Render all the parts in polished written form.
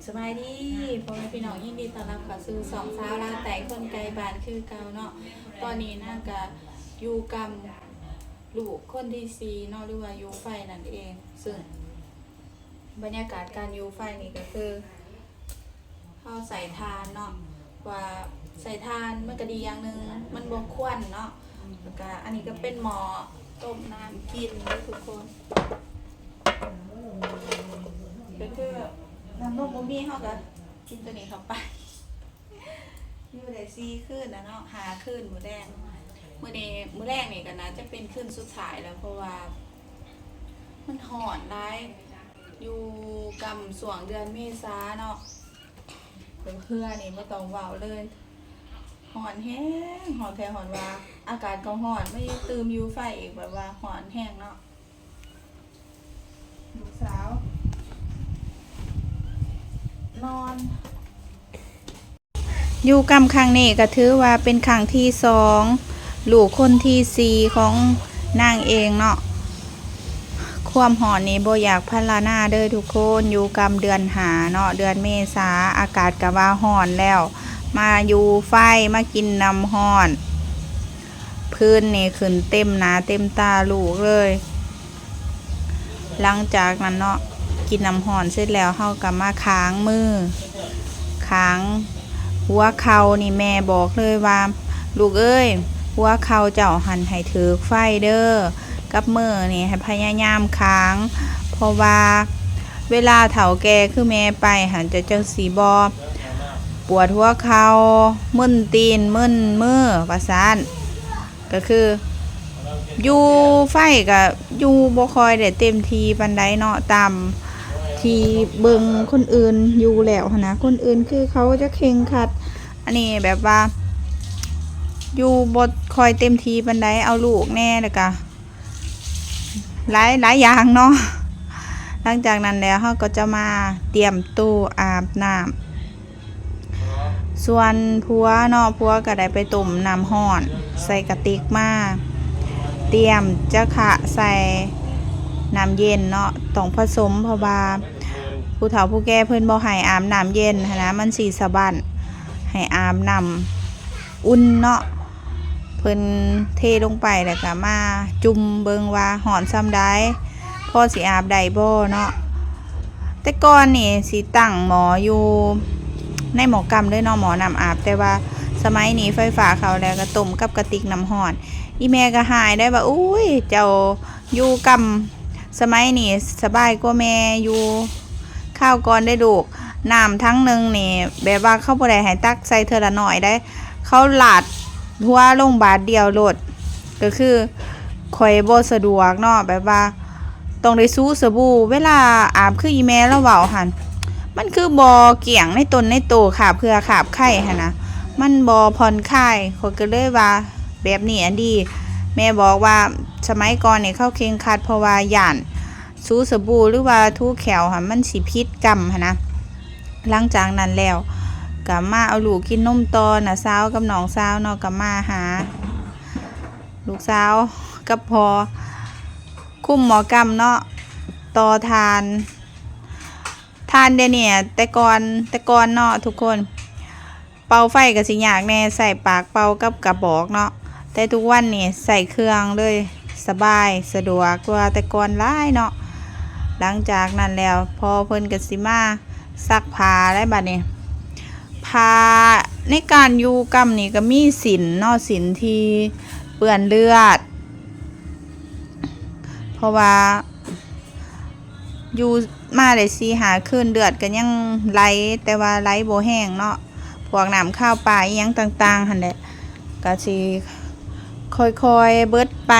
สบายดีพ่อแม่พี่น้องยินดีต้อนรับเข้าสู่สองสาวลาวแต่คนไกลบ้านคือเก่าเนาะตอนนี้น่าก็อยู่กับลูกคนที่สี่เนาะหรือว่าอยู่ไฟนั่นเองซึ่งบรรยากาศการอยู่ไฟนี่ก็คือเข้าใส่ทานเนาะว่าใส่ทานมันก็ดีอย่างหนึ่งมันบ่ควันเนาะแล้วก็อันนี้ก็เป็นหม้อต้มน้ำกินทุกคนก็คือน้ำนมบ่มีเฮาก็กินตัวนี้เข้าไปอยู่ได้4คืนนะเนาะ5คืนมื้อแรกมื้อนี้มื้อแรกนี่ก็น่าจะเป็นคืนสุดท้ายแล้วเพราะว่ามันร้อนหลายอยู่กำช่วงเดือนเมษาเนาะเพื่อนี่บ่ต้องเว้าเลยร้อนแฮงร้อนแท้ร้อนว่าอากาศก็ร้อนไม่ตื่มอยู่ไฟอีกแบบว่าร้อนแฮงเนาะลูกสาวนอนอยู่กำครั้งนี้ก็ถือว่าเป็นครั้งที่2ลูกคนที่4ของนางเองเนาะความหอนนี้บ่อยากพรรณนาเด้อทุกคนอยู่กำเดือนหาเนาะเดือนเมษาอากาศก็ว่าร้อนแล้วมาอยู่ไฟมากินน้ำร้อนพื้นนี่ขึ้นเต็มหน้าเต็มตาลูกเลยหลังจากนั้นเนาะกินน้ำร้อนเสร็จแล้วเฮาก็มาค้างมือค้างหัวเข่านี่แม่บอกเลยว่าลูกเอ้ยหัวเข่าเจ้าหันให้ถือไฟเด้อกับมือนี่ให้พยายามค้างเพราะว่าเวลาเฒ่าแก่คือแม่ไปหันจะจังสีบอปวดหัวเข่ามึนตีนมึนมือประสานก็คืออยู่ไฟกับอยู่บ่คอยได้เต็มทีปานใดเนาะตามที่เบิ่งคนอื่นอยู่แล้วนะคนอื่นคือเขาจะเคร่งครัดอันนี้แบบว่าอยู่บ่คอยเต็มทีปานใดเอาลูกแน่แล้วก็หลายอย่างเนาะหลังจากนั้นแล้วเฮาก็จะมาเตรียมตู้อาบน้ำส่วนผัวเนาะผัวก็ได้ไปต้มน้ำร้อนใส่กระติกมาเตรียมจะขะใส่น้ำเย็นเนาะต้องผสมเพราะว่าผู้เฒ่าผู้แก่เพิ่นบ่ให้อาบน้ำเย็นนะมันสิสะบั้นให้อาบน้ำอุ่นเนาะเพิ่นเทลงไปแล้วก็มาจุ่มเบิ่งว่าร้อนส่ำใดพอสิอาบได้บ่เนาะแต่ก่อนนี่สิตั้งหมออยู่ในหม้อกำเลยเนาะหมอน้ำอาบแต่ว่าสมัยนี้ไฟฟ้าเข้าแล้วก็ต้มกับกระติกน้ำร้อนอีแม่ก็หายได้ว่าอุ้ยเจ้าอยู่กำสมัยนี้สบายกว่าแม่อยู่ข้าวก่อนได้ลูกน้ำทั้งนึงนี่แบบว่าเขาบ่ได้ให้ตักใส่เทื่อละน้อยได้เขาลาดหัวลงบาทเดียวโลดก็คือข่อยบ่สะดวกเนาะแบบว่าต้องได้สู้สบู่เวลาอาบคืออีแม่แล้วเว้าหั่นมันคือบ่เกี่ยงในตนในโตค่ะเพื่อขาบไข้หั่นนะมันบ่ผ่อนคลายข่อยก็เลยว่าแบบนี้อันดีแม่บอกว่าสมัยก่อนนี่เขาเคร่งครัดเพราะว่าย่านสู้สบู่หรือว่าทูแขวค่ะมันสิพิษกรรมหั่นนะหลังจากนั้นแล้วก็มาเอาลูกกินนมตอนน่ะสาวกับน้องสาวเนาะก็มาหาลูกสาวกับพอคุ้มหมอกรรมเนาะต่อทานเดี๋ยวนี้แต่ก่อนเนาะทุกคนเป่าไฟก็สิยากแน่ใส่ปากเป่ากับกระบอกเนาะแต่ทุกวันนี่ใส่เครื่องเลยสบายสะดวกกว่าแต่ก่อนหลายเนาะหลังจากนั้นแล้วพอเพิ่นก็สิมาซักผ้าได้บัดนี้ผ้าในการอยู่กำนี่ก็มีสินเนาะสินที่เปื้อนเลือดเพราะว่าอยู่มาได้4-5คืนเดือดก็ยังไหลแต่ว่าไหลบ่แห้งเนาะพวกน้ำข้าวปลาอีหยังต่างๆหั่นแหละก็สิค่อยๆเบิดไป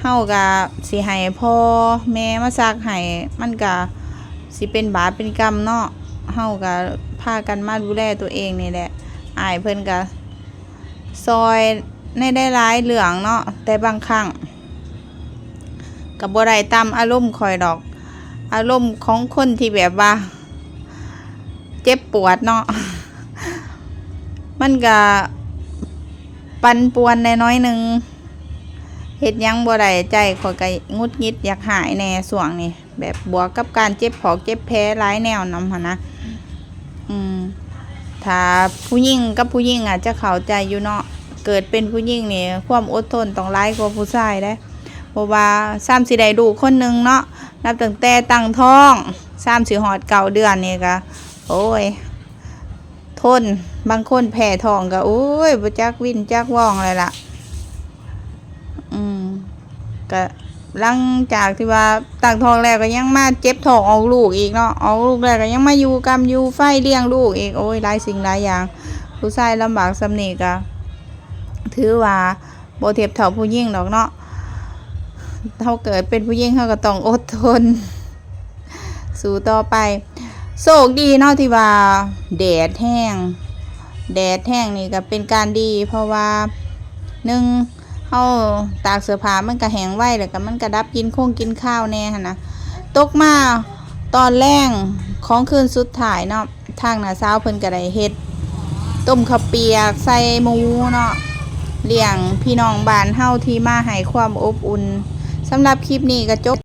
เฮาก็สิให้พ่อแม่มาซักให้มันก็สิเป็นบาปเป็นกรรมเนาะเฮาก็พากันมาดูแลตัวเองนี่แหละอ้ายเพิ่นก็ซอยในได้หลายเรื่องเนาะแต่บางครั้งก็บ่ได้ตามอารมณ์ข่อยดอกอารมณ์ของคนที่แบบว่าเจ็บปวดเนาะมันก็ปั่นป่วนน้อยนึงเฮ็ดหยังบ่ได้ใจข่อยก็งุดหงิดอยากหายแน่ช่วงนี้ แบบบวกกับการเจ็บผอกเจ็บแผลหลายแนวนำหั่นนะถ้าผู้หญิงกับผู้หญิงอาจจะเข้าใจอยู่เนาะเกิดเป็นผู้หญิงนี่ความอดทนต้องหลายกว่าผู้ชายได้เพราะว่าซ้ำสิได้ลูกคนหนึงเนาะนับตั้งแต่ตั้งท้องซ้ำสิฮอด9 เดือนนี่ก็โอ้ยทนบางคนแพ้ท้องก็โอ้ยบ่จักวินจักว่องเลยล่ะก็หลังจากที่ว่าตั้งท้องแล้วก็ยังมาเจ็บท้องออกลูกอีกเนาะออกลูกแล้วก็ยังมาอยู่กรรมอยู่ไฟเลี้ยงลูกอีกโอ้ยหลายสิ่งหลายอย่างผู้ชายลำบากสำนี้ก็ถือว่าบ่เทียบเท่าผู้หญิงดอกเนาะเฮาเกิดเป็นผู้หญิงเฮาก็ต้องอดทนสู้ต่อไปโชคดีเนาะที่ว่าแดดแห้งนี่ก็เป็นการดีเพราะว่า1เฮาตากเสื้อผ้ามันก็แห้งไวแล้วก็มันก็ดับกินข้าวแน่หั่นนะตกมาตอนแรงของคืนสุดท้ายเนาะทางน้าสาวเพิ่นก็ได้เฮ็ดต้มข้าวเปียกใส่หมูเนาะเลี้ยงพี่น้องบ้านเฮาที่มาให้ความอบอุ่นสำหรับคลิปนี้ก็จบ